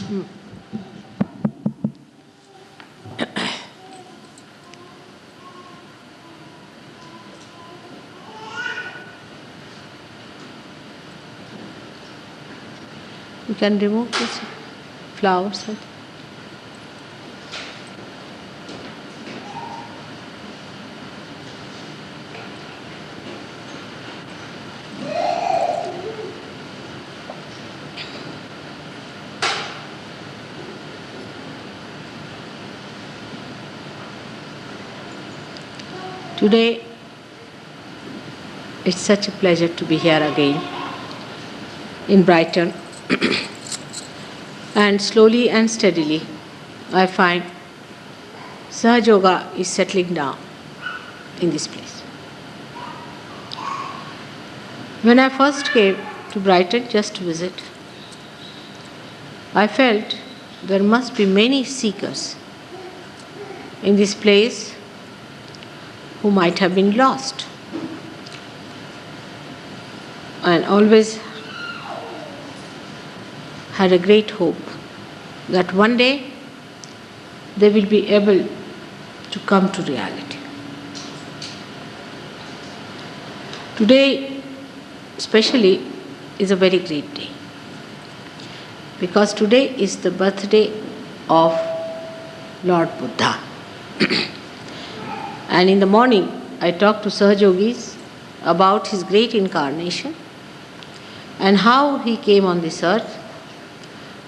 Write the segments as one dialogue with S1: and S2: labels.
S1: You can remove these flowers. Today, it's such a pleasure to be here again in Brighton. And slowly and steadily, I find SahajaYoga is settling down in this place. When I first came to Brighton just to visit, I felt there must be many seekers in this place who might have been lost. And always had a great hope that one day they will be able to come to reality. Today, especially, is a very great day because today is the birthday of Lord Buddha. And in the morning, I talked to Sahajogis about his great incarnation and how he came on this earth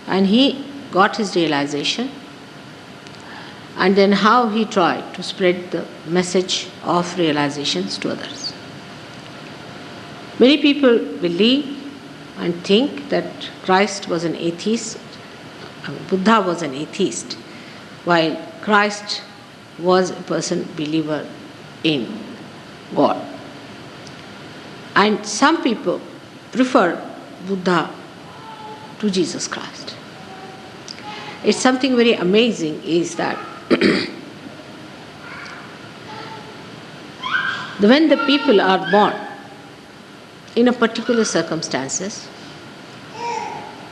S1: and he got his realization, and then how he tried to spread the message of realizations to others. Many people believe and think that Christ was an atheist, Buddha was an atheist, while Christ was a person believer in God. And some people prefer Buddha to Jesus Christ. It's something very amazing is that when the people are born in a particular circumstances,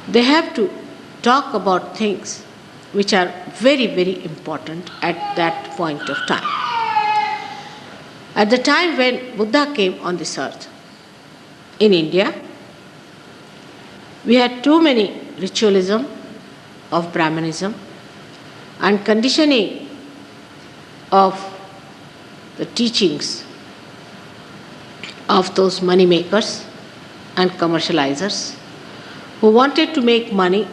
S1: they have to talk about things which are very, very important at that point of time. At the time when Buddha came on this earth, in India, we had too many ritualism of Brahmanism and conditioning of the teachings of those money makers and commercializers who wanted to make money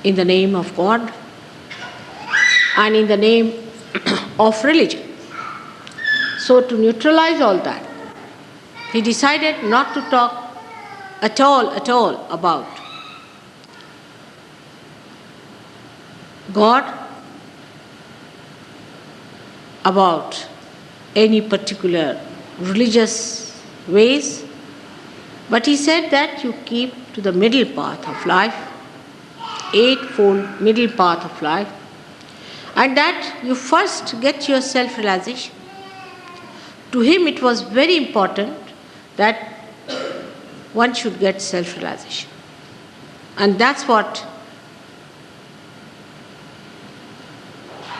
S1: in the name of God and in the name of religion. So to neutralize all that, he decided not to talk at all about God, about any particular religious ways, but he said that you keep to the middle path of life, eightfold middle path of life, and that you first get your self-realization. To him it was very important that one should get self-realization. And that's what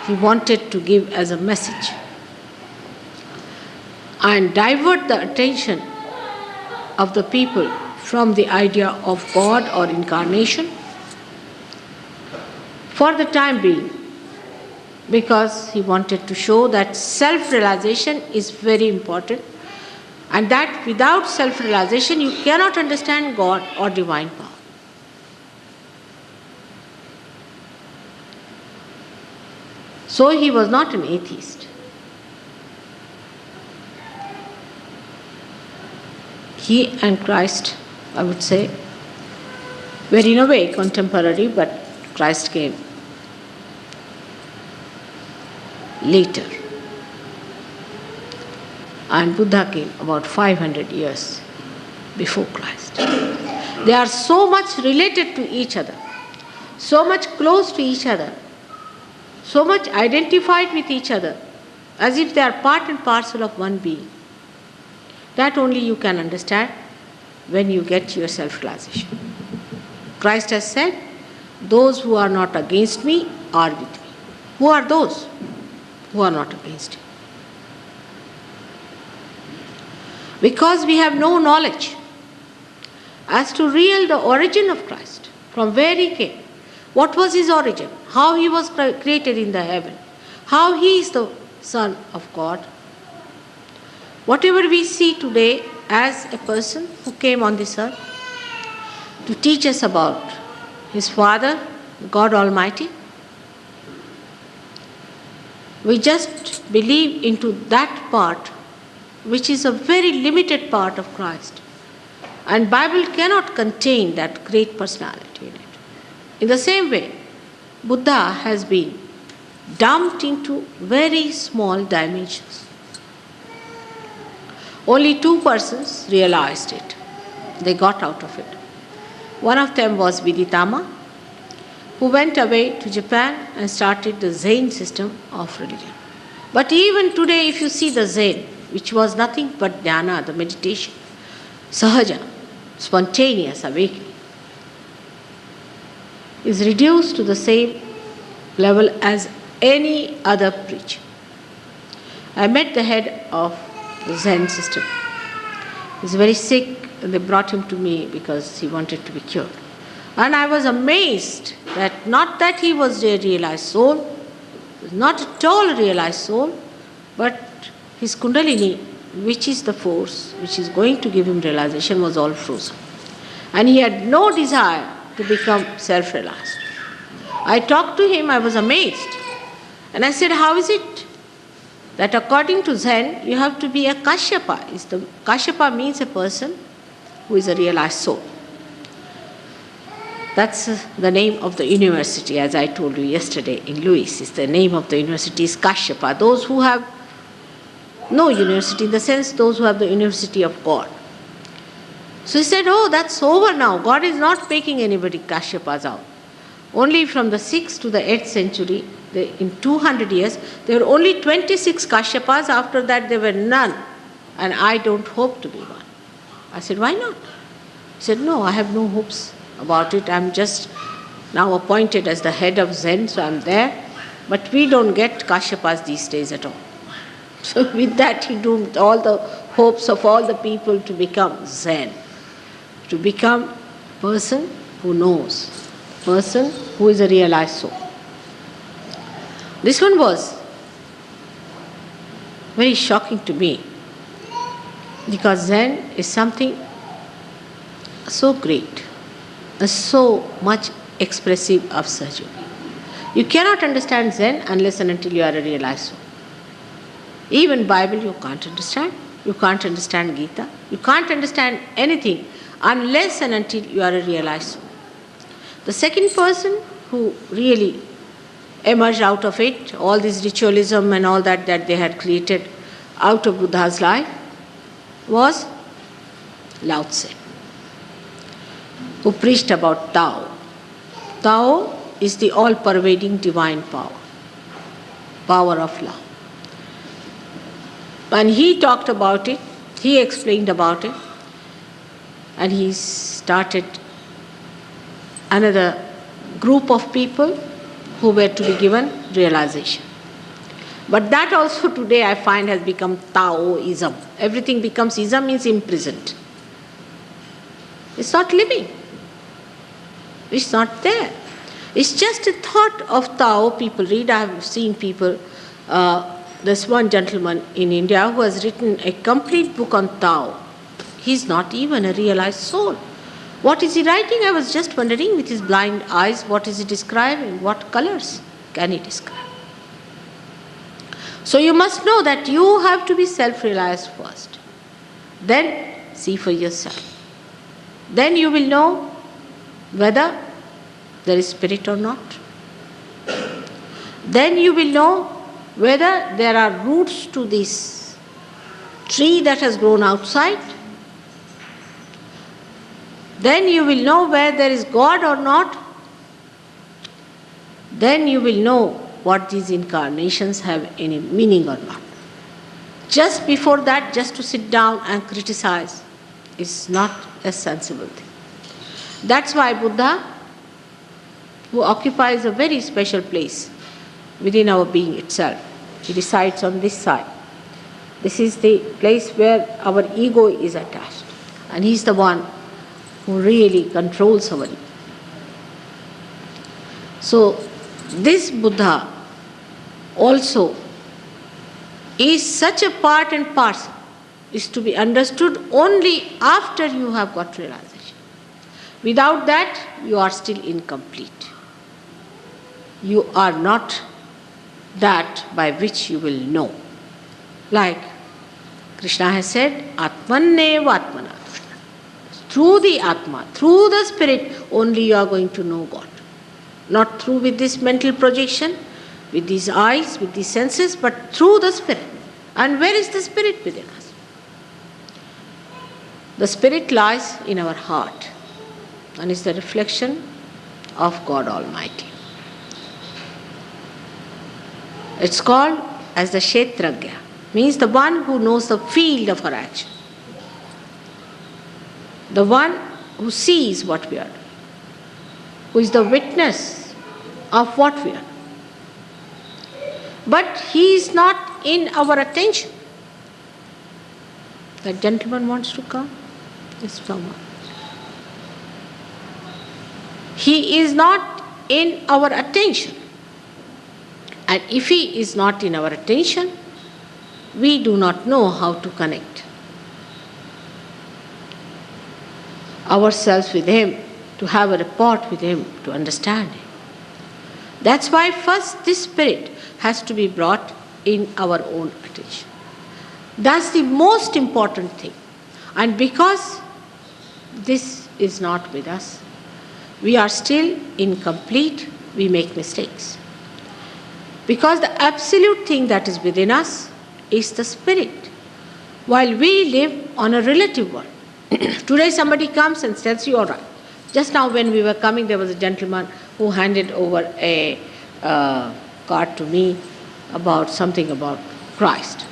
S1: he wanted to give as a message. And divert the attention of the people from the idea of God or incarnation for the time being, because he wanted to show that self-realization is very important and that without self-realization you cannot understand God or divine power. So he was not an atheist. He and Christ, I would say, were in a way contemporary, but Christ came later. And Buddha came about 500 years before Christ. They are so much related to each other, so much close to each other, so much identified with each other, as if they are part and parcel of one being. That only you can understand when you get your self-realization. Christ has said those who are not against me are with me. Who are those who are not against him? Because we have no knowledge as to the origin of Christ, from where he came, what was his origin, how he was created in the heaven, how he is the Son of God. Whatever we see today as a person who came on this earth to teach us about his Father, God Almighty, we just believe into that part, which is a very limited part of Christ. And Bible cannot contain that great personality in it. In the same way, Buddha has been dumped into very small dimensions. Only 2 persons realized it. They got out of it. One of them was Viditama, who went away to Japan and started the Zen system of religion. But even today, if you see the Zen, which was nothing but dhyana, the meditation, sahaja, spontaneous awakening, is reduced to the same level as any other preacher. I met the head of the Zen system. He was very sick, and they brought him to me because he wanted to be cured. And I was amazed that not that he was a realized soul, not at all a realized soul, but his kundalini, which is the force which is going to give him realization, was all frozen. And he had no desire to become self-realized. I talked to him, I was amazed. And I said, how is it that according to Zen, you have to be a Kashyapa? Kashyapa means a person who is a realized soul. That's the name of the university, as I told you yesterday in Louis. The name of the university is Kashyapa. Those who have no university, in the sense those who have the university of God. So he said, oh, that's over now. God is not making anybody Kashyapas out. Only from the 6th to the 8th century, in 200 years, there were only 26 Kashyapas. After that, there were none. And I don't hope to be one. I said, why not? He said, no, I have no hopes about it. I'm just now appointed as the head of Zen, so I'm there. But we don't get Kashyapas these days at all. So with that, he doomed all the hopes of all the people to become Zen, to become a person who knows, a person who is a realized soul. This one was very shocking to me, because Zen is something so great, so much expressive of Sahaja. You cannot understand Zen unless and until you are a realized soul. Even Bible you can't understand. You can't understand Gita. You can't understand anything unless and until you are a realized soul. The second person who really emerged out of it, all this ritualism and all that they had created out of Buddha's life, was Lao Tse, who preached about Tao. Tao is the all-pervading divine power, power of love. And he talked about it, he explained about it, and he started another group of people who were to be given realization. But that also today I find has become Taoism. Everything becomes ism, means imprisoned. It's not living. It's not there. It's just a thought of Tao people read. I have seen people, there's one gentleman in India who has written a complete book on Tao. He's not even a realized soul. What is he writing? I was just wondering with his blind eyes, what is he describing? What colors can he describe? So you must know that you have to be self-realized first. Then see for yourself. Then you will know whether there is spirit or not. Then you will know whether there are roots to this tree that has grown outside. Then you will know where there is God or not. Then you will know what these incarnations have any meaning or not. Just before that, just to sit down and criticize is not a sensible thing. That's why Buddha who occupies a very special place within our being itself. He resides on this side. This is the place where our ego is attached. And he's the one who really controls our ego. So this Buddha also is such a part and parcel, is to be understood only after you have got realization. Without that, you are still incomplete. You are not that by which you will know. Like Krishna has said, Atmaneva Atmana. Through the Atma, through the Spirit, only you are going to know God. Not through with this mental projection, with these eyes, with these senses, but through the Spirit. And where is the Spirit within us? The Spirit lies in our heart and is the reflection of God Almighty. It's called as the Kshetragya, means the one who knows the field of our action. The one who sees what we are doing, who is the witness of what we are doing. But he is not in our attention. That gentleman wants to come? Yes, someone. He is not in our attention. And if he is not in our attention, we do not know how to connect ourselves with him, to have a rapport with him, to understand him. That's why first this Spirit has to be brought in our own attention. That's the most important thing. And because this is not with us, we are still incomplete, we make mistakes. Because the absolute thing that is within us is the Spirit, while we live on a relative world. Today somebody comes and tells you, all right. Just now when we were coming, there was a gentleman who handed over a card to me about something about Christ.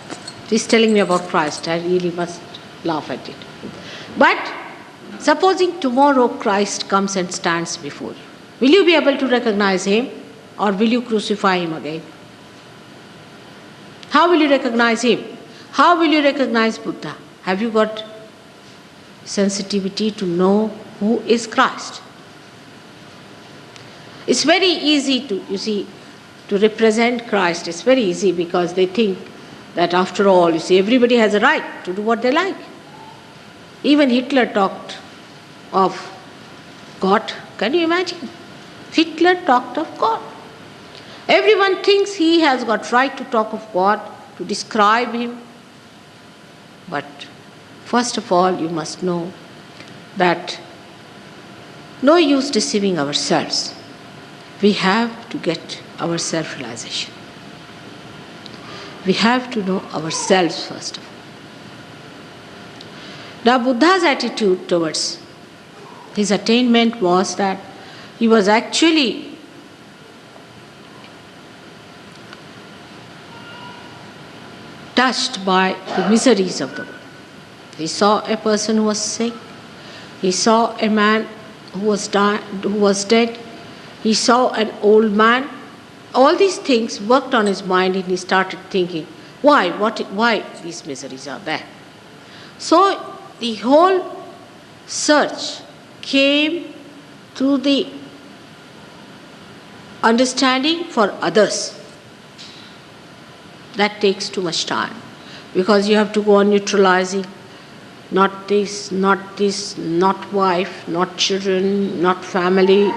S1: He's telling me about Christ. I really must laugh at it. But supposing tomorrow Christ comes and stands before you, will you be able to recognize him, or will you crucify him again? How will you recognize him? How will you recognize Buddha? Have you got sensitivity to know who is Christ? It's very easy to represent Christ. It's very easy because they think that after all, everybody has a right to do what they like. Even Hitler talked of God. Can you imagine? Hitler talked of God. Everyone thinks he has got right to talk of God, to describe him. But first of all, you must know that no use deceiving ourselves. We have to get our self-realization. We have to know ourselves first of all. Now, Buddha's attitude towards his attainment was that he was actually touched by the miseries of the world. He saw a person who was sick. He saw a man who was dead. He saw an old man. All these things worked on his mind, and he started thinking, why these miseries are there? So the whole search came through the understanding for others. That takes too much time, because you have to go on neutralizing. Not this, not wife, not children, not family.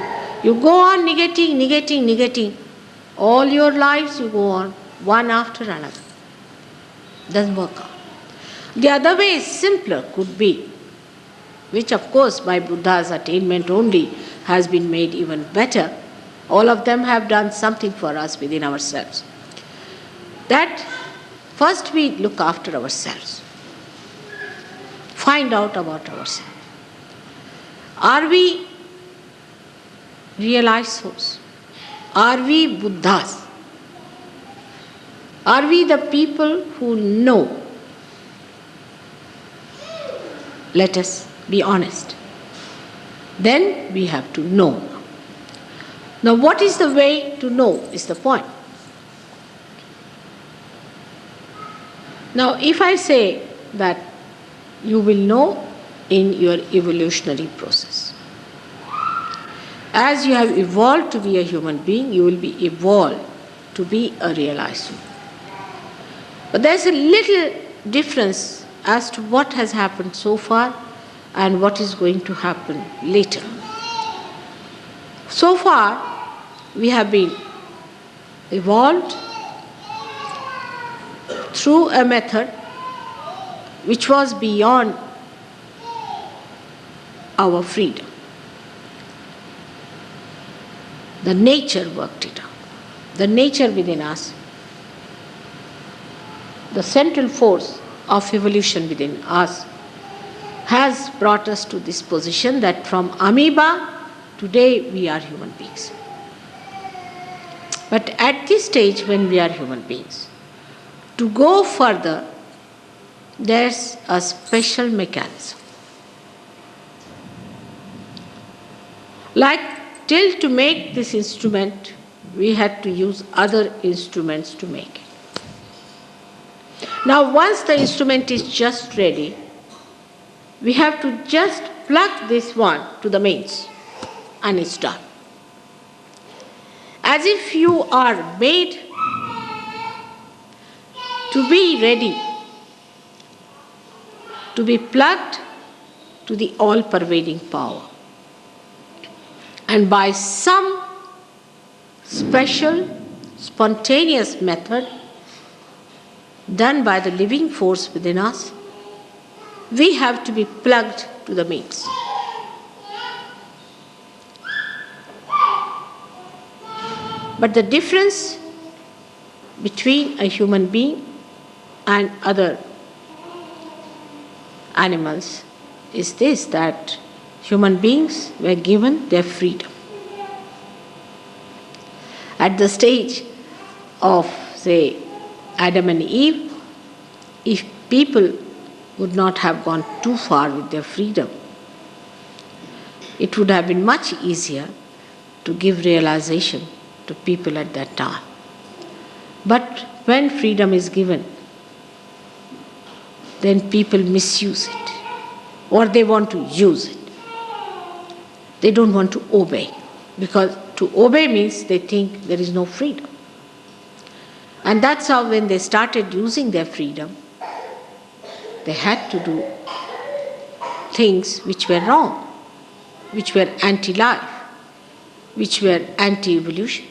S1: You go on negating. All your lives you go on, one after another. Doesn't work out. The other way is simpler, could be, which of course by Buddha's attainment only has been made even better. All of them have done something for us within ourselves. That first we look after ourselves. Find out about ourselves. Are we realized souls? Are we Buddhas? Are we the people who know? Let us be honest. Then we have to know. Now, what is the way to know is the point. Now, if I say that you will know in your evolutionary process, as you have evolved to be a human being, you will be evolved to be a realized soul. But there's a little difference as to what has happened so far and what is going to happen later. So far, we have been evolved through a method which was beyond our freedom. The nature worked it out. The nature within us, the central force of evolution within us, has brought us to this position that from amoeba, today we are human beings. But at this stage when we are human beings, to go further, there's a special mechanism. Like till to make this instrument, we had to use other instruments to make it. Now once the instrument is just ready, we have to just plug this one to the mains and it's done. As if you are made to be ready, to be plugged to the all-pervading power. And by some special, spontaneous method done by the living force within us, we have to be plugged to the mains. But the difference between a human being and other animals is this, that human beings were given their freedom. At the stage of, say, Adam and Eve, if people would not have gone too far with their freedom, it would have been much easier to give realization to people at that time. But when freedom is given, then people misuse it, or they want to use it. They don't want to obey, because to obey means they think there is no freedom. And that's how when they started using their freedom, they had to do things which were wrong, which were anti-life, which were anti-evolution,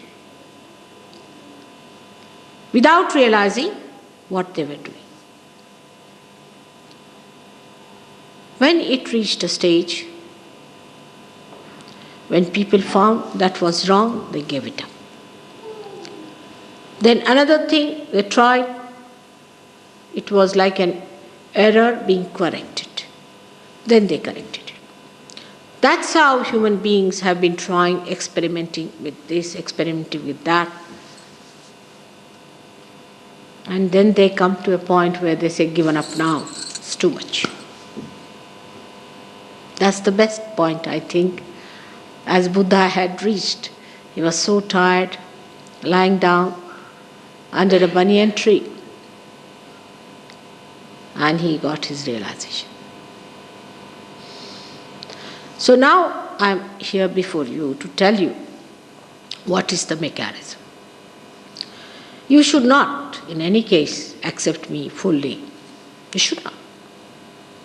S1: without realizing what they were doing. When it reached a stage when people found that was wrong, they gave it up. Then another thing they tried, it was like an error being corrected. Then they corrected it. That's how human beings have been trying, experimenting with this, experimenting with that. And then they come to a point where they say, given up now, it's too much. That's the best point, I think, as Buddha had reached. He was so tired, lying down under a banyan tree, and he got his realization. So now I'm here before you to tell you what is the mechanism. You should not, in any case, accept me fully. You should not.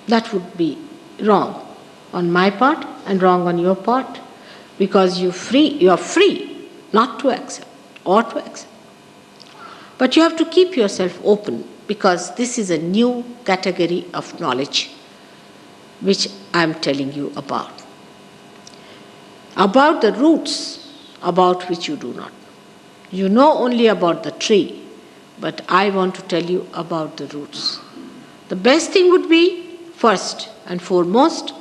S1: That would be wrong on my part and wrong on your part, because you are free not to accept or to accept. But you have to keep yourself open, because this is a new category of knowledge which I am telling you about. About the roots about which you do not. You know only about the tree, but I want to tell you about the roots. The best thing would be, first and foremost,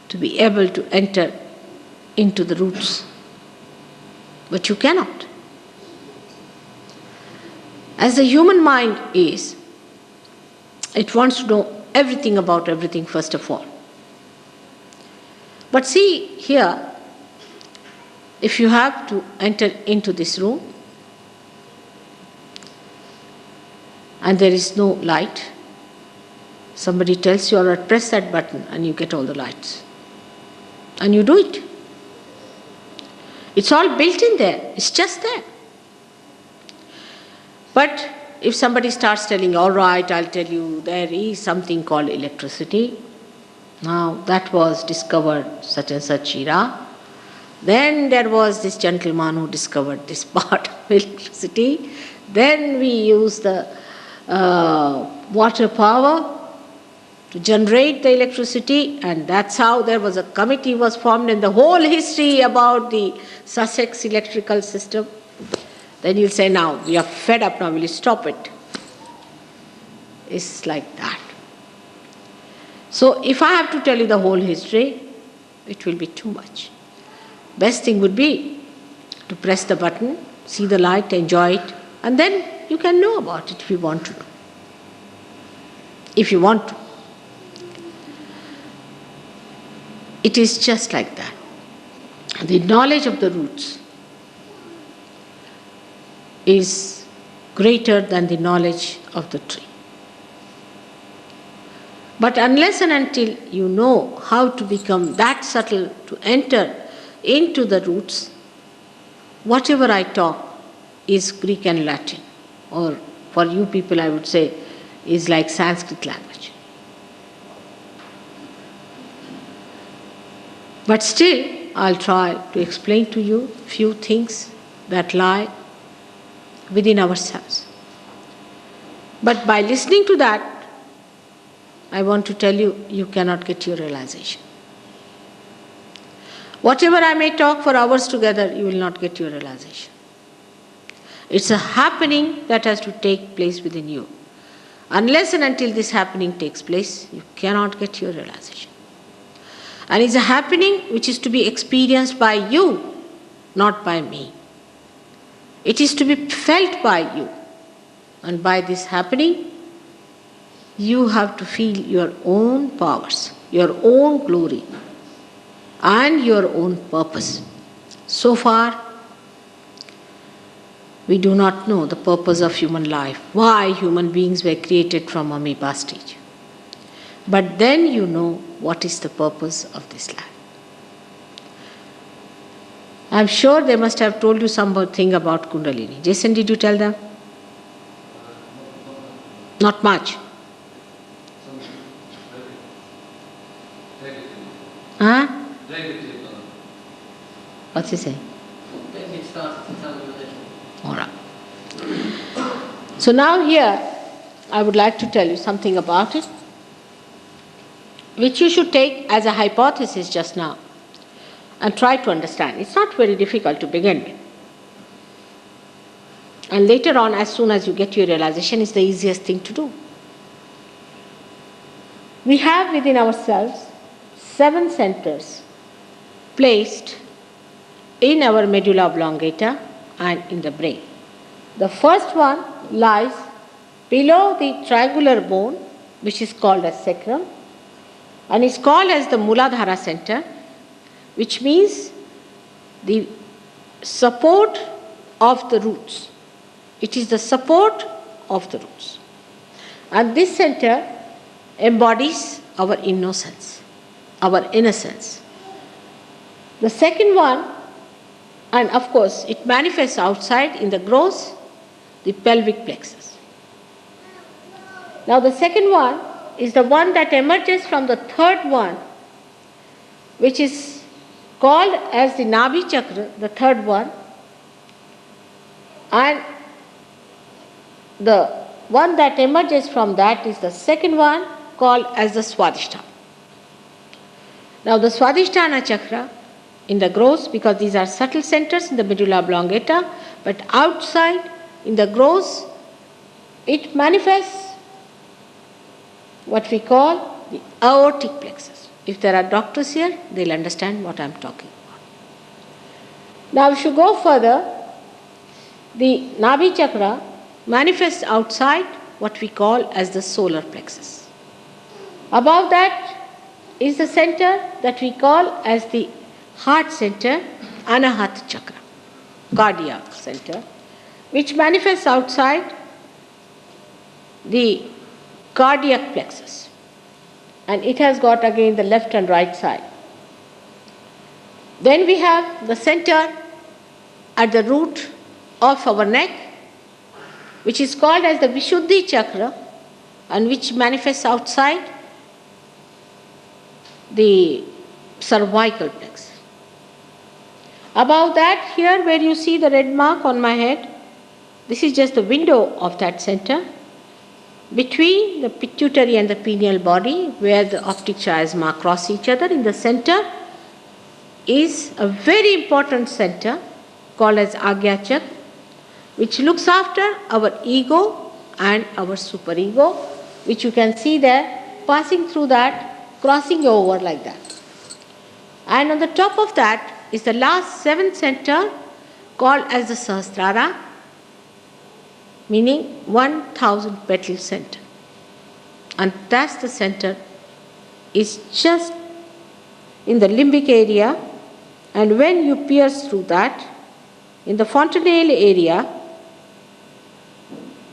S1: to be able to enter into the roots. But you cannot. As the human mind is, it wants to know everything about everything first of all. But see here, If you have to enter into this room and there is no light, somebody tells you, all right, press that button and you get all the lights. And you do it. It's all built in there. It's just there. But if somebody starts telling, all right, I'll tell you, there is something called electricity. Now, that was discovered such and such era. Then there was this gentleman who discovered this part of electricity. Then we use the water power to generate the electricity, and that's how there was a committee was formed, and the whole history about the Sussex electrical system. Then you'll say, now, we are fed up now, will you stop it? It's like that. So if I have to tell you the whole history, it will be too much. Best thing would be to press the button, see the light, enjoy it, and then you can know about it if you want to know. If you want to. It is just like that. The knowledge of the roots is greater than the knowledge of the tree. But unless and until you know how to become that subtle, to enter into the roots, whatever I talk is Greek and Latin, or for you people I would say is like Sanskrit language. But still, I'll try to explain to you few things that lie within ourselves. But by listening to that, I want to tell you, you cannot get your realization. Whatever I may talk for hours together, you will not get your realization. It's a happening that has to take place within you. Unless and until this happening takes place, you cannot get your realization. And it's a happening which is to be experienced by you, not by me. It is to be felt by you. And by this happening, you have to feel your own powers, your own glory, and your own purpose. So far, we do not know the purpose of human life, why human beings were created from amoeba stage. But then you know what is the purpose of this life. I'm sure they must have told you something about Kundalini. Jason, did you tell them? Not much. Huh? What's he saying? All right. So now here, I would like to tell you something about it, which you should take as a hypothesis just now and try to understand. It's not very difficult to begin with. And later on, as soon as you get your realization, it's the easiest thing to do. We have within ourselves 7 centers placed in our medulla oblongata and in the brain. The first one lies below the triangular bone, which is called as sacrum, and is called as the Muladhara center, which means the support of the roots. It is the support of the roots. And this center embodies our innocence, our innocence. The second one, and of course it manifests outside in the gross, the pelvic plexus. Now the second one is the one that emerges from the third one, which is called as the Nabhi Chakra, the third one, and the one that emerges from that is the second one, called as the Swadhisthana. Now the Swadhisthana chakra in the gross, because these are subtle centers in the medulla oblongata, but outside in the gross, it manifests what we call the aortic plexus. If there are doctors here, they'll understand what I'm talking about. Now if you go further, the Nabhi chakra manifests outside what we call as the solar plexus. Above that is the center that we call as the heart center, Anahat chakra, cardiac center, which manifests outside the cardiac plexus. And it has got again the left and right side. Then we have the center at the root of our neck, which is called as the Vishuddhi chakra, and which manifests outside the cervical plexus. Above that, here where you see the red mark on my head, this is just the window of that center. Between the pituitary and the pineal body, where the optic chiasma cross each other, in the center is a very important center called as Agya Chakra, which looks after our ego and our superego, which you can see there, passing through that, crossing over like that. And on the top of that is the last seventh center called as the Sahasrara, meaning 1000 petal center. And that's the center, is just in the limbic area, and when you pierce through that, in the fontanelle area,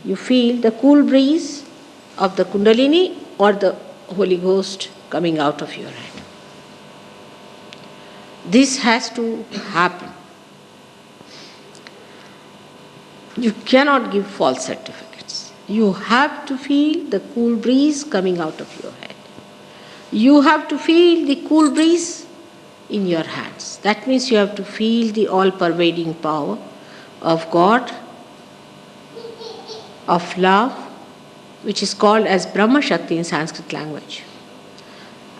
S1: you feel the cool breeze of the Kundalini or the Holy Ghost coming out of your head. This has to happen. You cannot give false certificates. You have to feel the cool breeze coming out of your head. You have to feel the cool breeze in your hands. That means you have to feel the all-pervading power of God, of love, which is called as Brahma Shakti in Sanskrit language.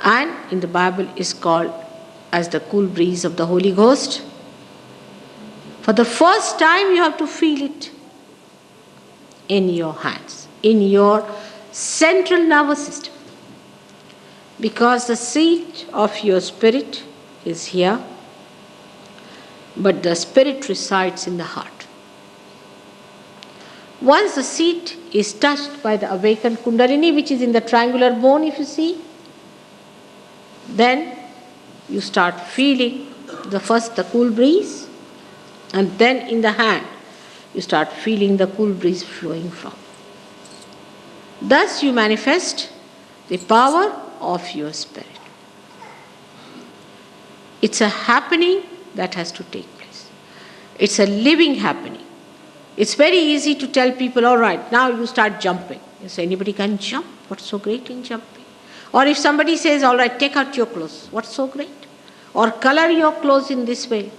S1: And in the Bible is called as the cool breeze of the Holy Ghost. For the first time you have to feel it in your hands, in your central nervous system. Because the seat of your spirit is here, but the spirit resides in the heart. Once the seat is touched by the awakened Kundalini, which is in the triangular bone, if you see, then you start feeling the cool breeze, and then in the hand you start feeling the cool breeze flowing from. Thus you manifest the power of your spirit. It's a happening that has to take place. It's a living happening. It's very easy to tell people, all right, now you start jumping. You say, anybody can jump? What's so great in jumping? Or if somebody says, all right, take out your clothes. What's so great? Or color your clothes in this way.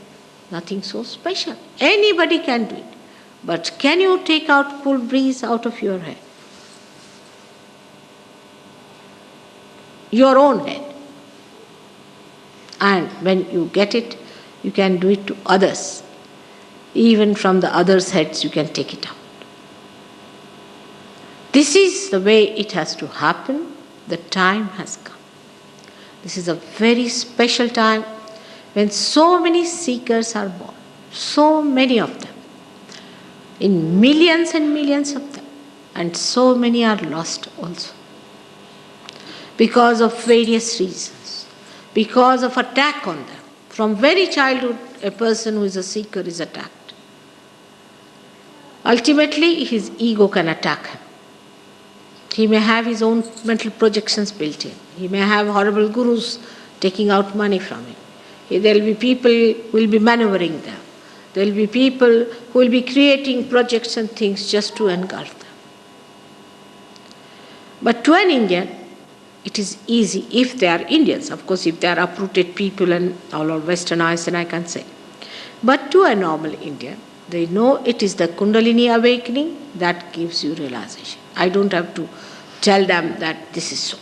S1: Nothing so special. Anybody can do it. But can you take out cool breeze out of your head? Your own head. And when you get it, you can do it to others. Even from the others' heads, you can take it out. This is the way it has to happen. The time has come. This is a very special time when so many seekers are born. So many of them. In millions and millions of them. And so many are lost also. Because of various reasons. Because of attack on them. From very childhood, a person who is a seeker is attacked. Ultimately, his ego can attack him. He may have his own mental projections built in. He may have horrible gurus taking out money from him. There will be people who will be maneuvering them. There will be people who will be creating projects and things just to engulf them. But to an Indian, it is easy if they are Indians. Of course, if they are uprooted people and all are westernized, then I can say. But to a normal Indian, they know it is the Kundalini awakening that gives you realization. I don't have to tell them that this is so.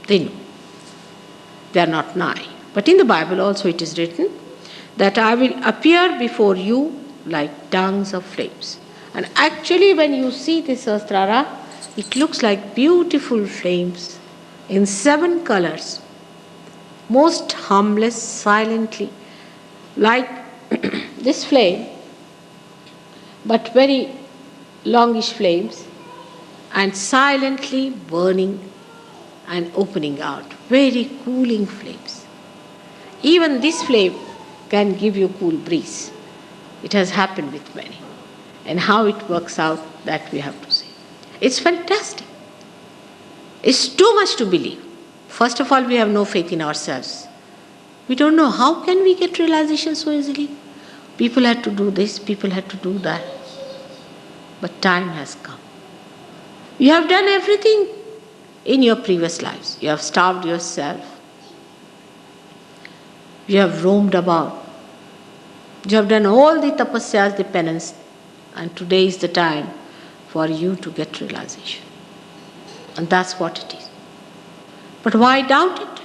S1: They know. They are not naive. But in the Bible also it is written that I will appear before you like tongues of flames. And actually when you see this Sahasrara, it looks like beautiful flames in 7 colors, most harmless, silently, like this flame, but very longish flames, and silently burning and opening out, very cooling flames. Even this flame can give you cool breeze. It has happened with many. And how it works out, that we have to see. It's fantastic. It's too much to believe. First of all, we have no faith in ourselves. We don't know how can we get realization so easily. People had to do this, people had to do that. But time has come. You have done everything in your previous lives. You have starved yourself. You have roamed about. You have done all the tapasyas, the penance, and today is the time for you to get realization. And that's what it is. But why doubt it?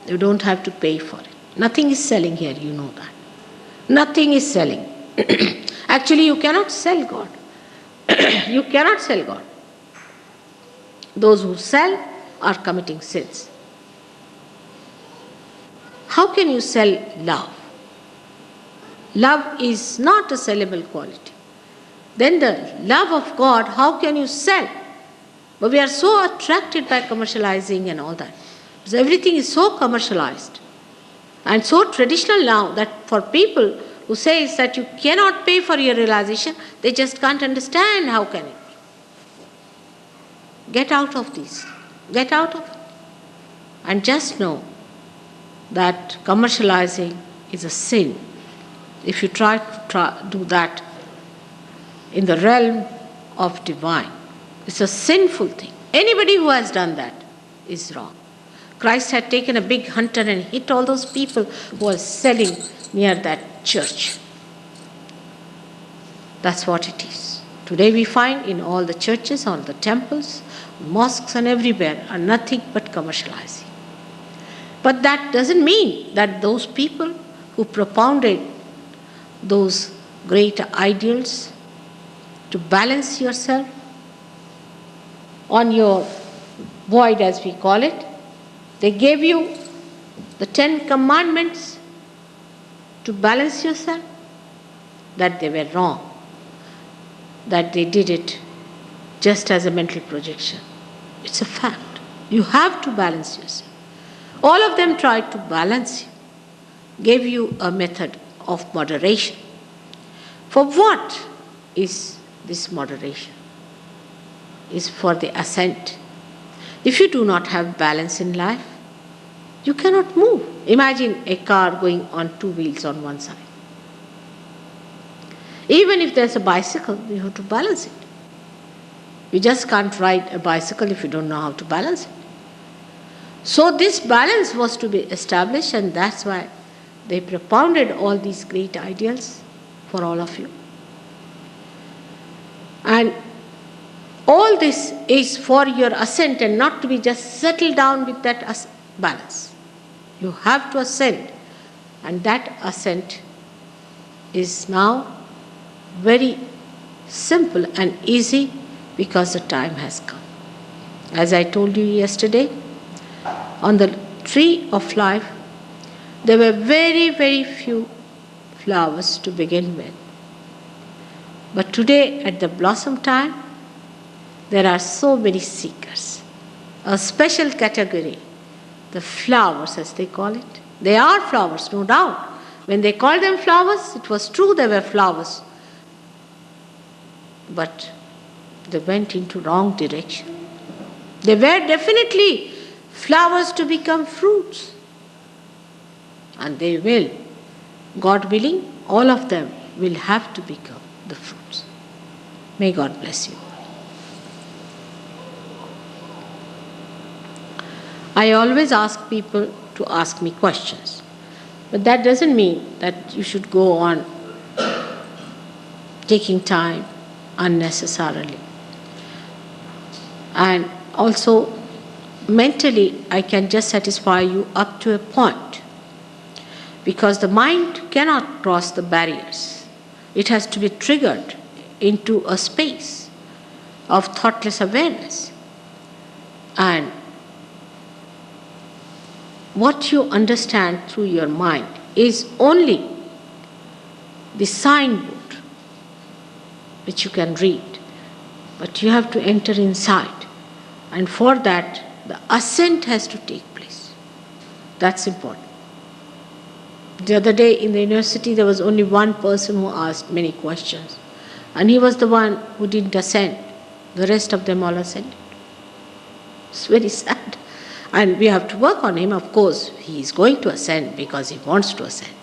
S1: You don't have to pay for it. Nothing is selling here, you know that. Nothing is selling. Actually, you cannot sell God. You cannot sell God. Those who sell are committing sins. How can you sell love? Love is not a sellable quality. Then the love of God, how can you sell? But we are so attracted by commercializing and all that. Because everything is so commercialized and so traditional now that for people who say that you cannot pay for your realization, they just can't understand how can it. Get out of this. Get out of it. And just know that commercializing is a sin. If you try to do that in the realm of divine, it's a sinful thing. Anybody who has done that is wrong. Christ had taken a big hunter and hit all those people who were selling near that church. That's what it is. Today we find in all the churches, all the temples, mosques and everywhere are nothing but commercializing. But that doesn't mean that those people who propounded those great ideals to balance yourself on your void, as we call it, they gave you the 10 commandments to balance yourself, that they were wrong, that they did it just as a mental projection. It's a fact. You have to balance yourself. All of them tried to balance you, gave you a method of moderation. For what is this moderation? Is for the ascent. If you do not have balance in life, you cannot move. Imagine a car going on 2 wheels on one side. Even if there's a bicycle, you have to balance it. You just can't ride a bicycle if you don't know how to balance it. So this balance was to be established, and that's why they propounded all these great ideals for all of you. And all this is for your ascent and not to be just settled down with that balance. You have to ascend, and that ascent is now very simple and easy because the time has come. As I told you yesterday, on the tree of life, there were very, very few flowers to begin with. But today, at the blossom time, there are so many seekers. A special category, the flowers as they call it. They are flowers, no doubt. When they called them flowers, it was true they were flowers. But they went into wrong direction. They were definitely flowers to become fruits. And they will. God willing, all of them will have to become the fruits. May God bless you. I always ask people to ask me questions. But that doesn't mean that you should go on taking time unnecessarily. And also, mentally, I can just satisfy you up to a point. Because the mind cannot cross the barriers. It has to be triggered into a space of thoughtless awareness. And what you understand through your mind is only the signboard which you can read. But you have to enter inside. And for that, the ascent has to take place. That's important. The other day in the university, there was only one person who asked many questions. And he was the one who didn't ascend. The rest of them all ascended. It's very sad. And we have to work on him. Of course, he is going to ascend because he wants to ascend.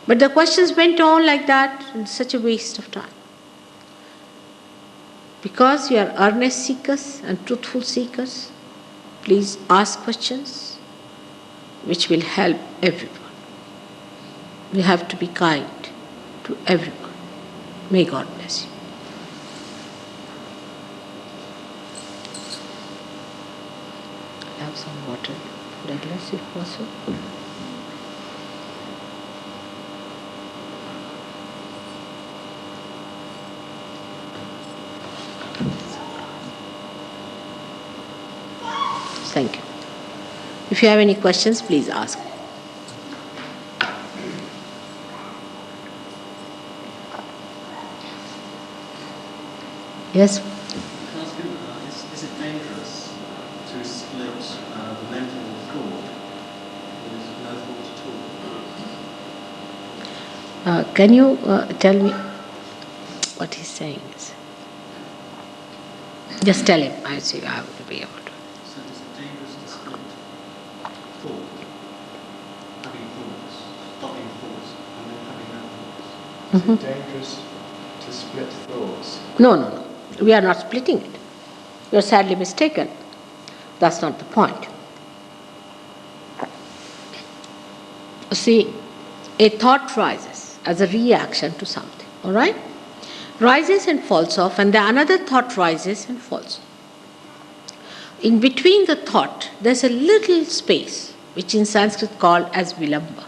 S1: But the questions went on like that, and such a waste of time. Because you are earnest seekers and truthful seekers, please ask questions which will help everyone. We have to be kind to everyone. May God bless you. Have some water, a glass if possible. Thank you. If you have any questions, please ask. Yes?
S2: Can I ask you, is it dangerous to split the mental thought with no thought at all?
S1: Can you tell me what he's saying is? Just tell him. I see. I have to be able to.
S2: So is it dangerous to split thought, having thoughts, stopping thoughts, and then having no thoughts?
S3: Is it dangerous to split thoughts?
S1: No. We are not splitting it. You are sadly mistaken. That's not the point. See, a thought rises as a reaction to something, all right? Rises and falls off, and then another thought rises and falls off. In between the thought, there's a little space, which in Sanskrit called as vilamba.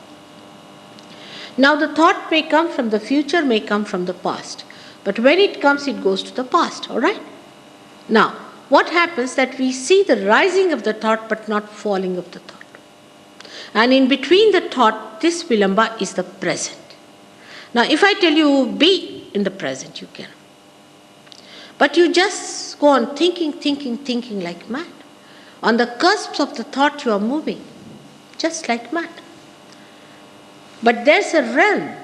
S1: Now the thought may come from the future, may come from the past. But when it comes, it goes to the past, all right? Now, what happens that we see the rising of the thought but not falling of the thought. And in between the thought, this vilamba is the present. Now, if I tell you be in the present, you can. But you just go on thinking like mad. On the cusp of the thought, you are moving, just like mad. But there's a realm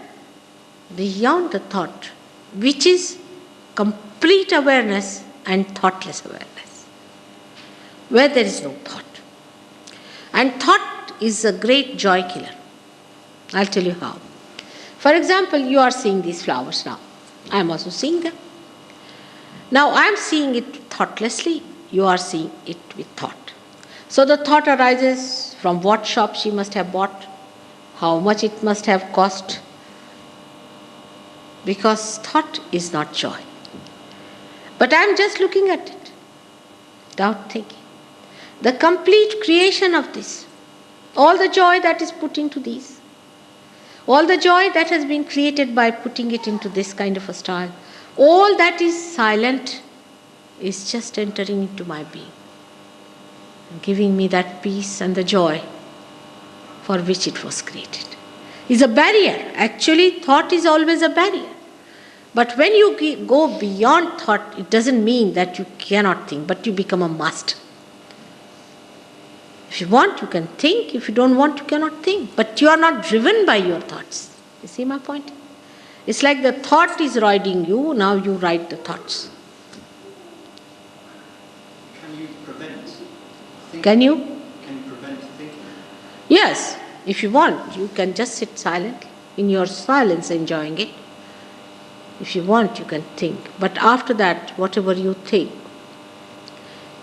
S1: beyond the thought, which is complete awareness and thoughtless awareness, where there is no thought. And thought is a great joy killer. I'll tell you how. For example, you are seeing these flowers now. I am also seeing them. Now I am seeing it thoughtlessly, you are seeing it with thought. So the thought arises from what shop she must have bought, how much it must have cost, because thought is not joy. But I am just looking at it without thinking. The complete creation of this, all the joy that is put into these, all the joy that has been created by putting it into this kind of a style, all that is silent is just entering into my being, giving me that peace and the joy for which it was created. Is a barrier. Actually, thought is always a barrier. But when you go beyond thought, it doesn't mean that you cannot think, but you become a master. If you want, you can think. If you don't want, you cannot think. But you are not driven by your thoughts. You see my point? It's like the thought is riding you, now you ride the thoughts.
S2: Can you prevent thinking?
S1: Can you?
S2: Can you prevent thinking?
S1: Yes. If you want, you can just sit silently, in your silence enjoying it. If you want, you can think. But after that, whatever you think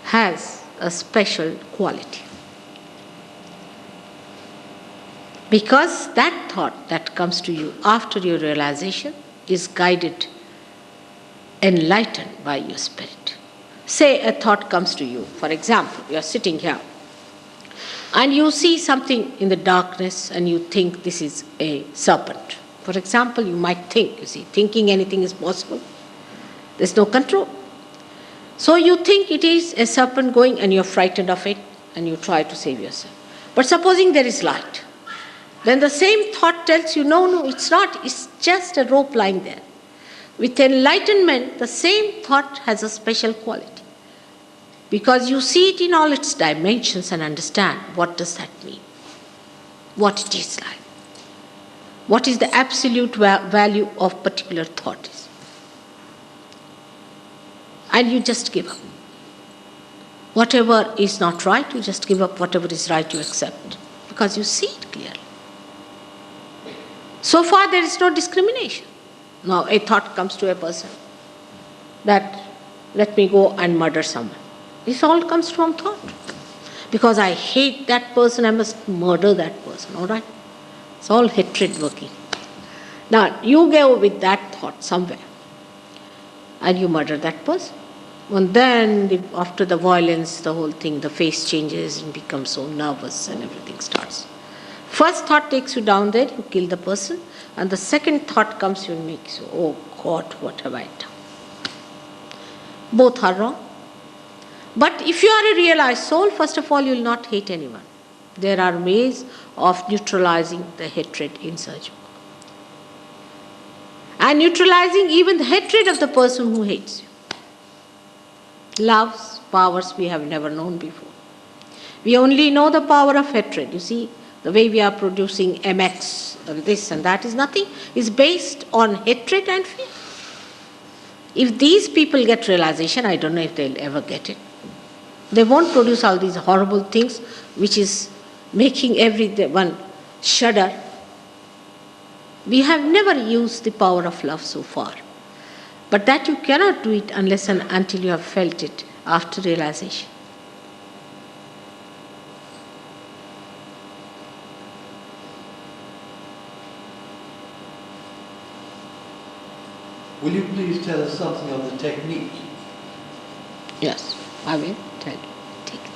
S1: has a special quality. Because that thought that comes to you after your realization is guided, enlightened by your spirit. Say a thought comes to you. For example, you are sitting here and you see something in the darkness and you think this is a serpent. For example, you might think, you see, thinking anything is possible. There's no control. So you think it is a serpent going and you're frightened of it and you try to save yourself. But supposing there is light, then the same thought tells you, no, it's not, it's just a rope lying there. With enlightenment, the same thought has a special quality. Because you see it in all its dimensions and understand what does that mean, what it is like. what is the absolute value of particular thought is. And you just give up. Whatever is not right, you just give up. Whatever is right, you accept. Because you see it clearly. So far, there is no discrimination. Now, a thought comes to a person that, let me go and murder someone. This all comes from thought. Because I hate that person, I must murder that person, all right? It's all hatred working. Now, you go with that thought somewhere and you murder that person. And then, after the violence, the whole thing, the face changes and becomes so nervous and everything starts. First thought takes you down there, you kill the person, and the second thought comes, you and makes you, oh God, what have I done? Both are wrong. But if you are a realized soul, first of all, you will not hate anyone. There are ways of neutralizing the hatred in SahajaYoga. And neutralizing even the hatred of the person who hates you. Loves, powers we have never known before. We only know the power of hatred. You see, the way we are producing MX and this and that is nothing. It's based on hatred and fear. If these people get realization, I don't know if they'll ever get it. They won't produce all these horrible things which is making everyone shudder. We have never used the power of love so far. But that you cannot do it unless and until you have felt it after realization.
S2: Will you please tell us something of the technique?
S1: Yes, I will tell you technique.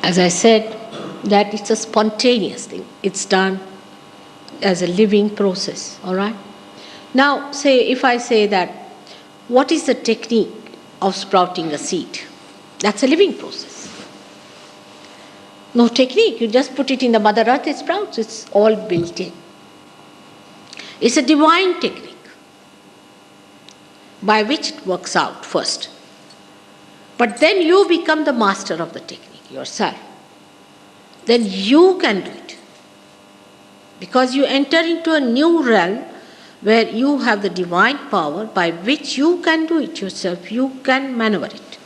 S1: As I said, that it's a spontaneous thing. It's done as a living process, all right? Now, say, if I say that, what is the technique of sprouting a seed? That's a living process. No technique, you just put it in the Mother Earth, it sprouts, it's all built in. It's a divine technique by which it works out first. But then you become the master of the technique yourself. Then you can do it. Because you enter into a new realm where you have the divine power by which you can do it yourself, you can maneuver it.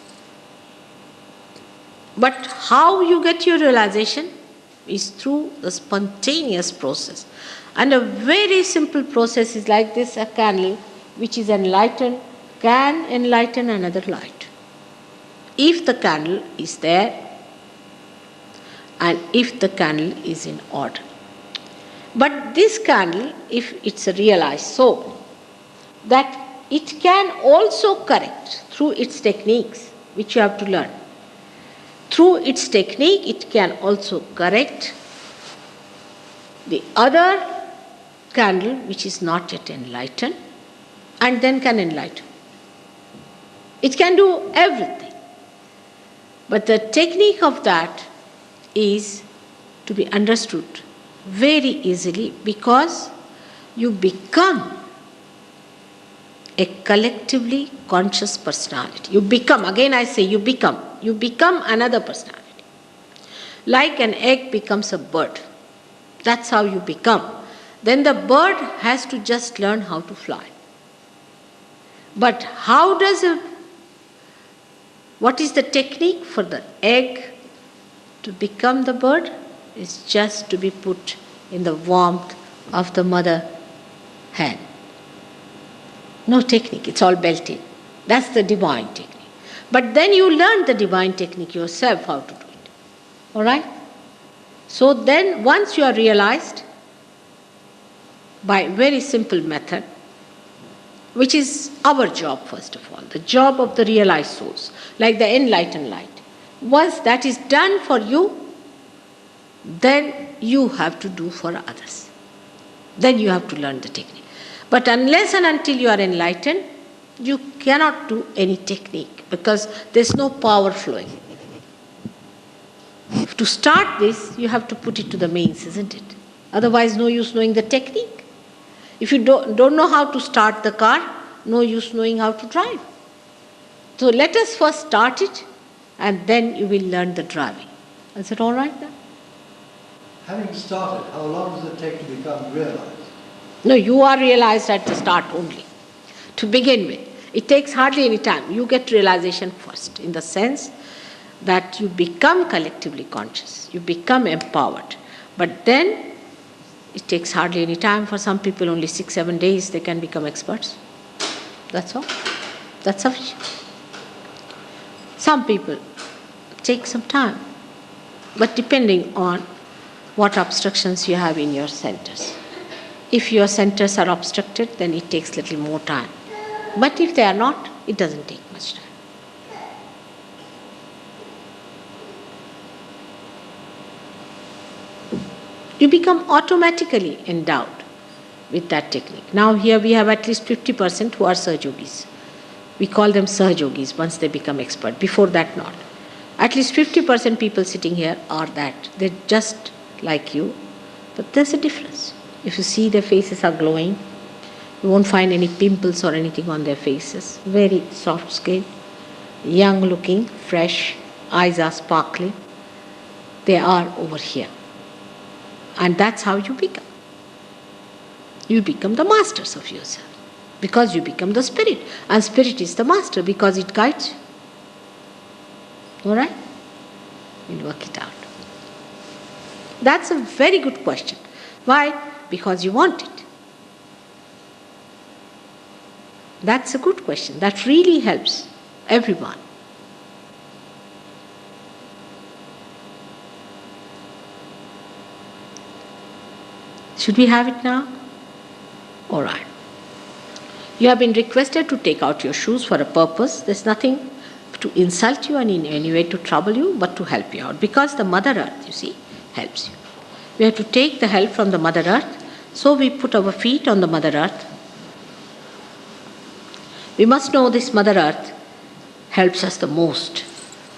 S1: But how you get your realization is through the spontaneous process. And a very simple process is like this, a candle which is enlightened can enlighten another light. If the candle is there and if the candle is in order. But this candle, if it's a realized soul, that it can also correct through its techniques, which you have to learn. Through its technique, it can also correct the other candle which is not yet enlightened and then can enlighten. It can do everything. But the technique of that is to be understood very easily because you become a collectively conscious personality. You become, again I say you become another personality. Like an egg becomes a bird. That's how you become. Then the bird has to just learn how to fly. But what is the technique for the egg to become the bird? Is just to be put in the warmth of the mother hand. No technique, it's all built in. That's the divine technique. But then you learn the divine technique yourself how to do it. All right? So then once you are realized by a very simple method, which is our job first of all, the job of the realized souls, like the enlightened light. Once that is done for you, then you have to do for others. Then you have to learn the technique. But unless and until you are enlightened, you cannot do any technique because there's no power flowing. To start this, you have to put it to the mains, isn't it? Otherwise, no use knowing the technique. If you don't know how to start the car, no use knowing how to drive. So let us first start it and then you will learn the driving. Is it all right then?
S4: Having started, how long does it take to become realized?
S1: No, you are realized at the start only. To begin with, it takes hardly any time. You get realization first, in the sense that you become collectively conscious, you become empowered. But then it takes hardly any time. For some people, only 6-7 days they can become experts. That's all. That's sufficient. Some people take some time, but depending on what obstructions you have in your centers. If your centers are obstructed, then it takes little more time. But if they are not, it doesn't take much time. You become automatically endowed with that technique. Now here we have at least 50% who are SahajaYogis. We call them SahajaYogis once they become expert. Before that, not. At least 50% people sitting here are that. They're just like you, but there's a difference. If you see their faces are glowing, you won't find any pimples or anything on their faces. Very soft skin, young looking, fresh, eyes are sparkling. They are over here. And that's how you become. You become the masters of yourself because you become the spirit. And spirit is the master because it guides you. All right? We'll work it out. That's a very good question. Why? Because you want it. That's a good question. That really helps everyone. Should we have it now? All right. You have been requested to take out your shoes for a purpose. There's nothing to insult you and in any way to trouble you, but to help you out. Because the Mother Earth, you see, helps you. We have to take the help from the Mother Earth. So we put our feet on the Mother Earth. We must know this Mother Earth helps us the most.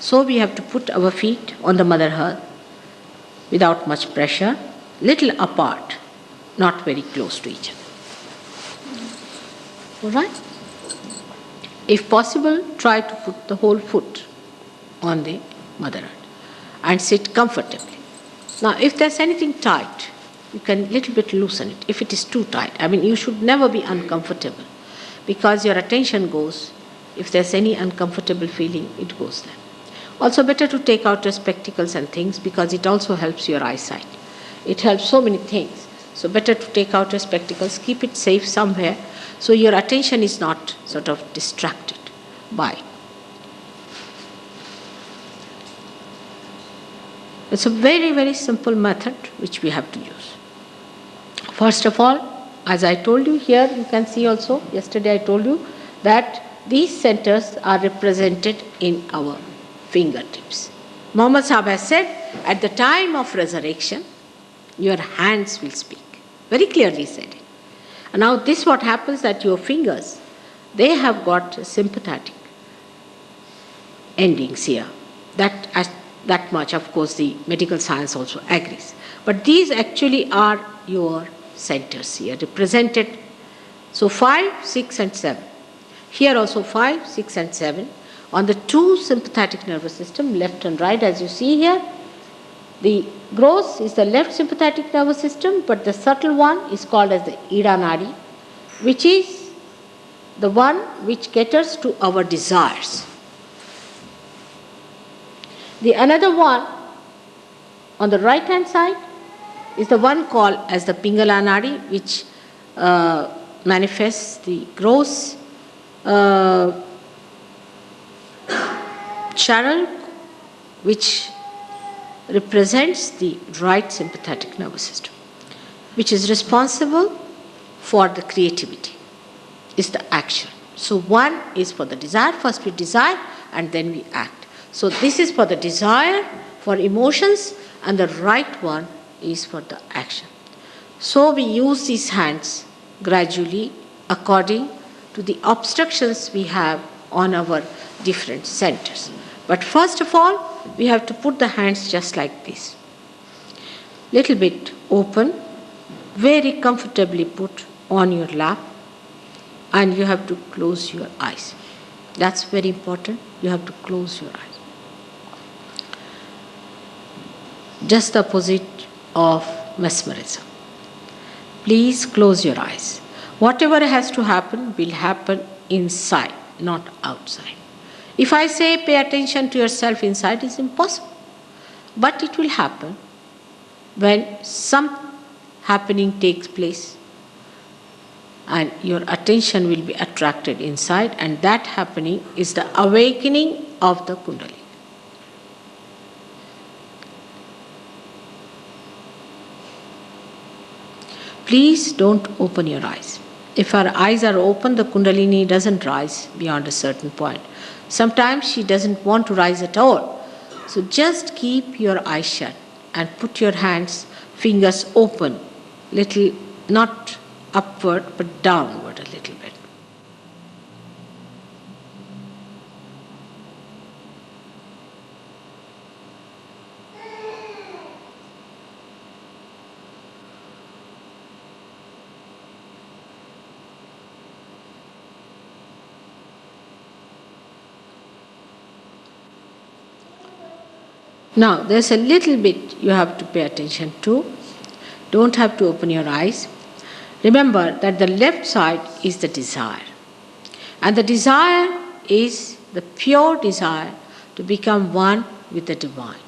S1: So we have to put our feet on the Mother Earth without much pressure, little apart, not very close to each other. All right? If possible, try to put the whole foot on the Mother Earth and sit comfortably. Now, if there's anything tight, you can little bit loosen it. If it is too tight, you should never be uncomfortable because your attention goes, if there's any uncomfortable feeling, it goes there. Also better to take out your spectacles and things because it also helps your eyesight. It helps so many things. So better to take out your spectacles, keep it safe somewhere so your attention is not sort of distracted by. It's a very, very simple method which we have to use. First of all, as I told you here, you can see also, yesterday I told you that these centers are represented in our fingertips. Muhammad Sahib has said, at the time of resurrection, your hands will speak. Very clearly said it. And now this what happens that your fingers, they have got sympathetic endings here. That much, of course, the medical science also agrees. But these actually are your centers here, represented. So 5, 6 and 7. Here also 5, 6 and 7. On the two sympathetic nervous system, left and right, as you see here, the gross is the left sympathetic nervous system, but the subtle one is called as the Ida Nadi, which is the one which caters to our desires. The another one on the right hand side is the one called as the Pingala Nadi, which manifests the gross channel, which represents the right sympathetic nervous system, which is responsible for the creativity, is the action. So one is for the desire. First we desire and then we act. So this is for the desire, for emotions, and the right one is for the action. So we use these hands gradually according to the obstructions we have on our different centers. But first of all, we have to put the hands just like this. Little bit open, very comfortably put on your lap, and you have to close your eyes. That's very important. You have to close your eyes. Just the opposite of mesmerism. Please close your eyes. Whatever has to happen will happen inside, not outside. If I say pay attention to yourself inside, it's impossible. But it will happen when some happening takes place and your attention will be attracted inside, and that happening is the awakening of the Kundalini. Please don't open your eyes. If our eyes are open, the Kundalini doesn't rise beyond a certain point. Sometimes she doesn't want to rise at all. So just keep your eyes shut and put your hands, fingers open, little, not upward but downward a little bit. Now, there's a little bit you have to pay attention to. Don't have to open your eyes. Remember that the left side is the desire. And the desire is the pure desire to become one with the divine.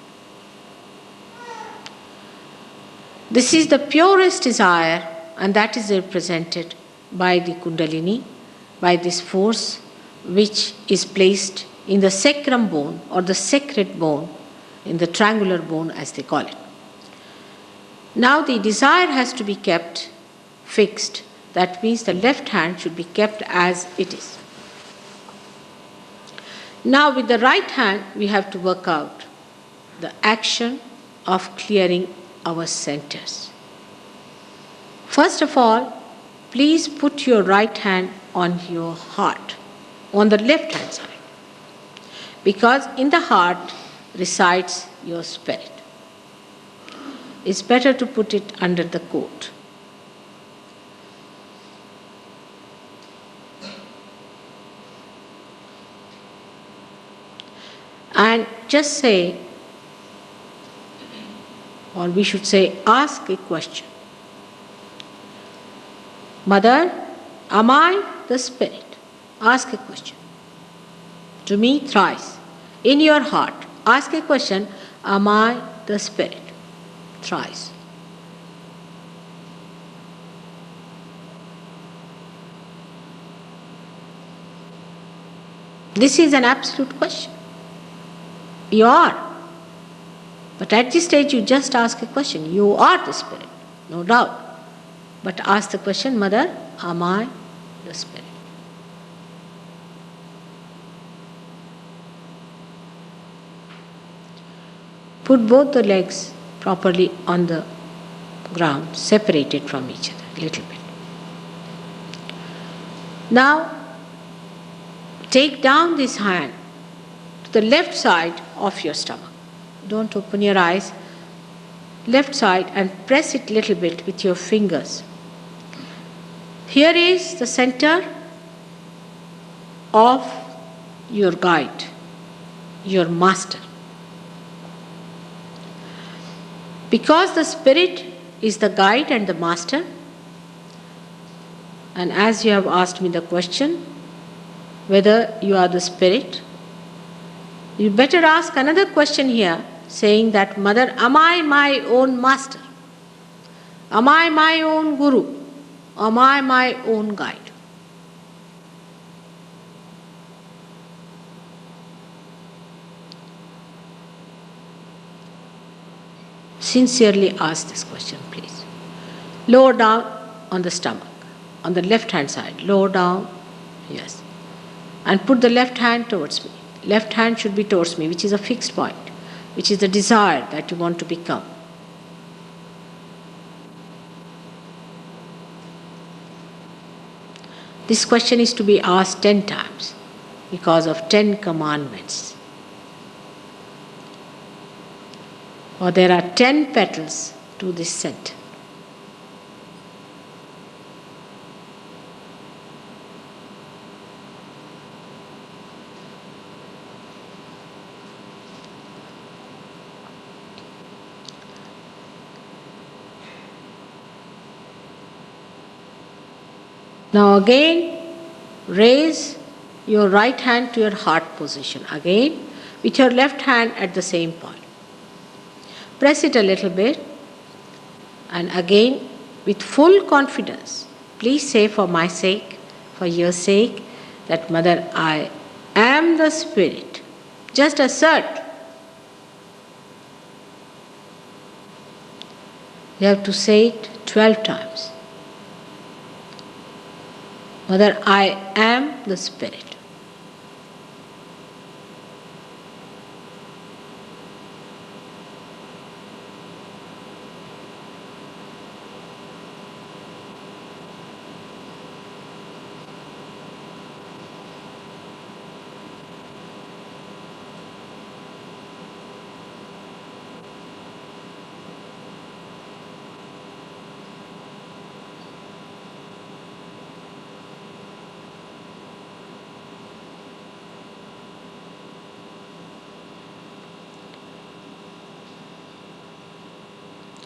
S1: This is the purest desire, and that is represented by the Kundalini, by this force which is placed in the sacrum bone or the sacred bone, in the triangular bone as they call it. Now the desire has to be kept fixed. That means the left hand should be kept as it is. Now with the right hand we have to work out the action of clearing our centers. First of all, please put your right hand on your heart, on the left hand side, because in the heart resides your spirit. It's better to put it under the coat. And just say, or we should say, ask a question. Mother, am I the spirit? Ask a question. To me, thrice. In your heart, ask a question, am I the spirit? Thrice. This is an absolute question. You are. But at this stage you just ask a question. You are the spirit, no doubt. But ask the question, Mother, am I the spirit? Put both the legs properly on the ground, separated from each other a little bit. Now, take down this hand to the left side of your stomach. Don't open your eyes. Left side, and press it a little bit with your fingers. Here is the center of your guide, your master. Because the spirit is the guide and the master, and as you have asked me the question, whether you are the spirit, you better ask another question here, saying that, Mother, am I my own master? Am I my own guru? Am I my own guide? Sincerely ask this question, please. Lower down on the stomach, on the left hand side. Lower down, yes. And put the left hand towards me. Left hand should be towards me, which is a fixed point, which is the desire that you want to become. This question is to be asked 10 times because of 10 commandments. Or there are 10 petals to this scent. Now again, raise your right hand to your heart position. Again, with your left hand at the same point. Press it a little bit, and again, with full confidence, please say for my sake, for your sake, that Mother, I am the Spirit. Just assert. You have to say it 12 times. Mother, I am the Spirit.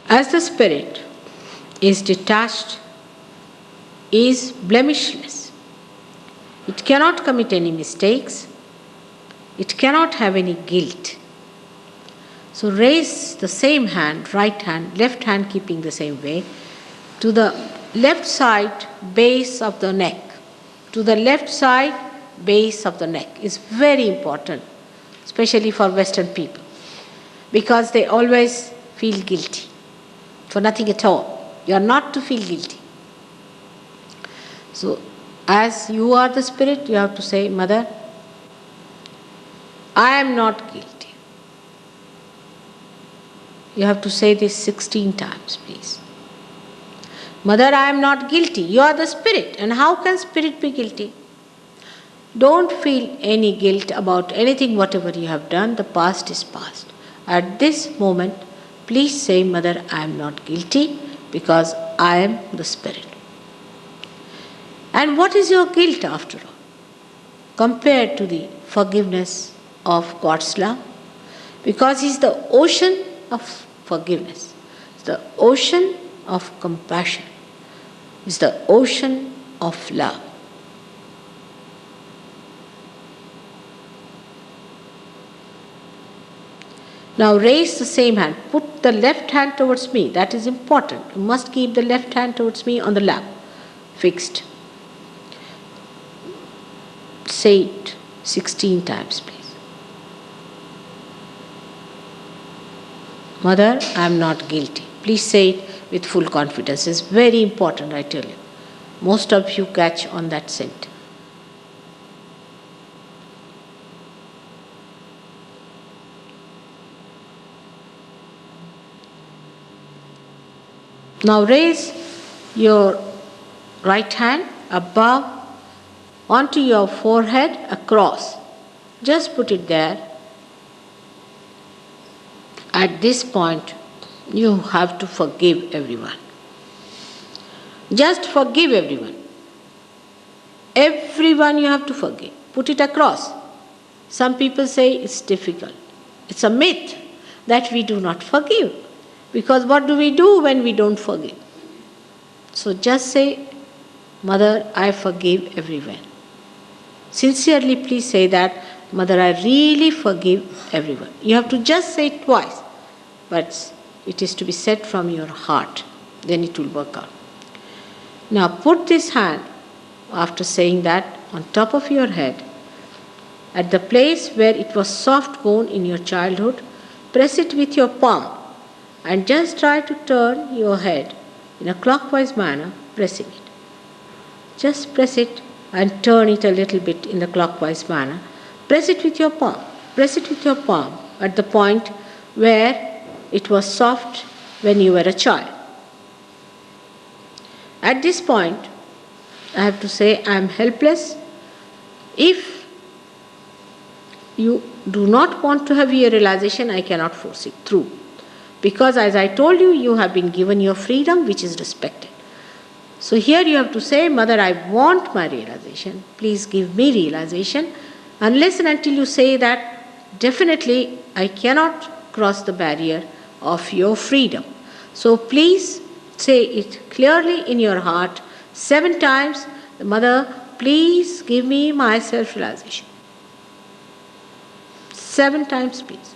S1: As the Spirit is detached, is blemishless. It cannot commit any mistakes. It cannot have any guilt. So raise the same hand, right hand, left hand keeping the same way, to the left side base of the neck. To the left side base of the neck is very important, especially for Western people, because they always feel guilty for nothing at all. You are not to feel guilty. So, as you are the Spirit, you have to say, Mother, I am not guilty. You have to say this 16 times, please. Mother, I am not guilty. You are the Spirit. And how can Spirit be guilty? Don't feel any guilt about anything, whatever you have done. The past is past. At this moment, please say, Mother, I am not guilty because I am the Spirit. And what is your guilt after all, compared to the forgiveness of God's love? Because He is the ocean of forgiveness. It's the ocean of compassion. It's the ocean of love. Now raise the same hand. Put the left hand towards me. That is important. You must keep the left hand towards me on the lap, fixed. Say it 16 times, please. Mother, I am not guilty. Please say it with full confidence. It's very important, I tell you. Most of you catch on that scent. Now raise your right hand above onto your forehead across. Just put it there. At this point, you have to forgive everyone. Just forgive everyone. Everyone you have to forgive. Put it across. Some people say it's difficult. It's a myth that we do not forgive. Because what do we do when we don't forgive? So just say, Mother, I forgive everyone. Sincerely, please say that, Mother, I really forgive everyone. You have to just say it twice, but it is to be said from your heart. Then it will work out. Now put this hand, after saying that, on top of your head, at the place where it was soft bone in your childhood. Press it with your palm. And just try to turn your head in a clockwise manner, pressing it. Just press it and turn it a little bit in the clockwise manner. Press it with your palm. Press it with your palm at the point where it was soft when you were a child. At this point, I have to say I am helpless. If you do not want to have your realization, I cannot force it through. Because as I told you, you have been given your freedom, which is respected. So here you have to say, Mother, I want my realization. Please give me realization. Unless and until you say that, definitely I cannot cross the barrier of your freedom. So please say it clearly in your heart 7 times Mother, please give me my self-realization. 7 times, please.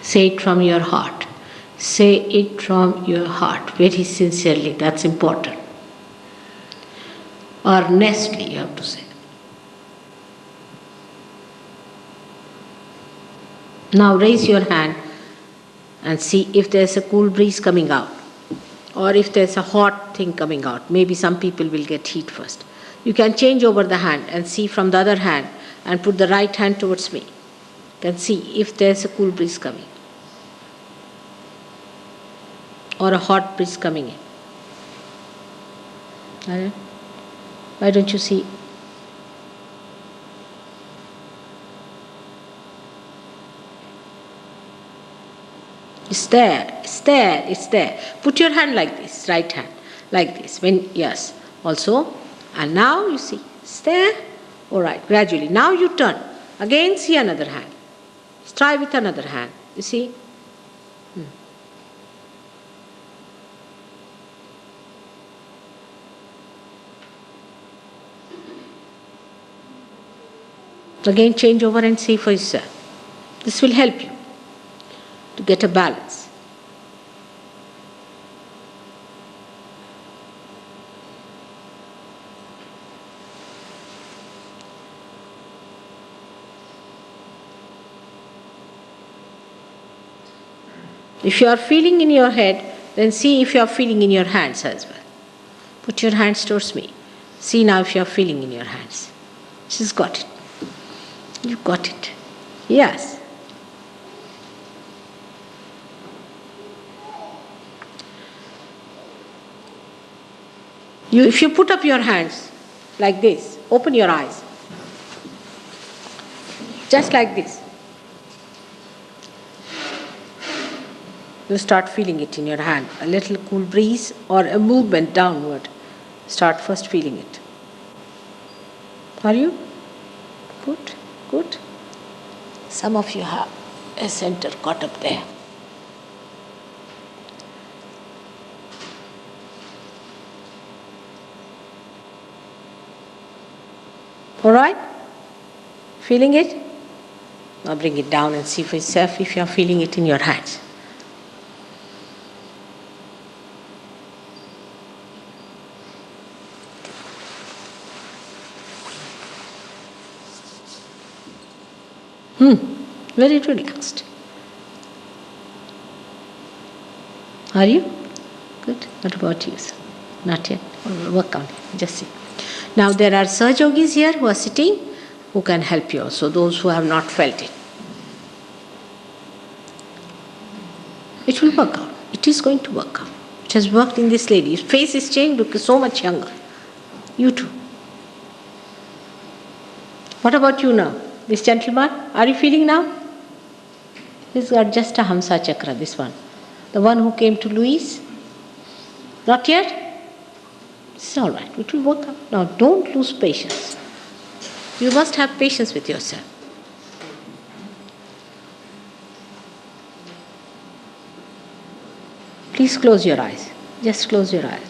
S1: Say it from your heart. Say it from your heart, very sincerely. That's important. Earnestly, you have to say. Now raise your hand and see if there's a cool breeze coming out, or if there's a hot thing coming out. Maybe some people will get heat first. You can change over the hand and see from the other hand and put the right hand towards me. You can see if there's a cool breeze coming or a hot breeze coming in. Alright? Why don't you see? It's there, it's there, it's there. Put your hand like this, right hand, like this. Yes, also. And now you see, it's there. Alright, gradually. Now you turn. Again see another hand. Try with another hand. You see? Again change over and see for yourself. This will help you to get a balance. If you are feeling in your head, then see if you are feeling in your hands as well. Put your hands towards me. See now if you are feeling in your hands. She's got it. You got it. Yes. If you put up your hands like this, open your eyes. Just like this. You start feeling it in your hand. A little cool breeze or a movement downward. Start first feeling it. Are you? Good. Good. Some of you have a center caught up there. All right? Feeling it? Now bring it down and see for yourself if you are feeling it in your hands. Very relaxed. Are you? Good. What about you, sir? Not yet. We'll work on it. Just see. Now there are SahajaYogis here who are sitting who can help you also, those who have not felt it. It will work out. It is going to work out. It has worked in this lady. His face is changed because so much younger. You too. What about you now? This gentleman, are you feeling now? He's got just a Hamsa chakra, this one. The one who came to Louise? Not yet? It's all right. It will work out. Now don't lose patience. You must have patience with yourself. Please close your eyes. Just close your eyes.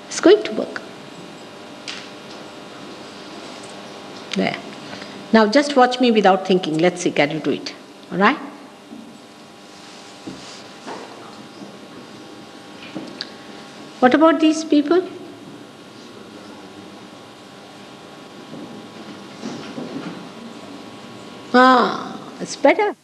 S1: It's going to work. There. Now just watch me without thinking. Let's see, can you do it? All right? What about these people? It's better.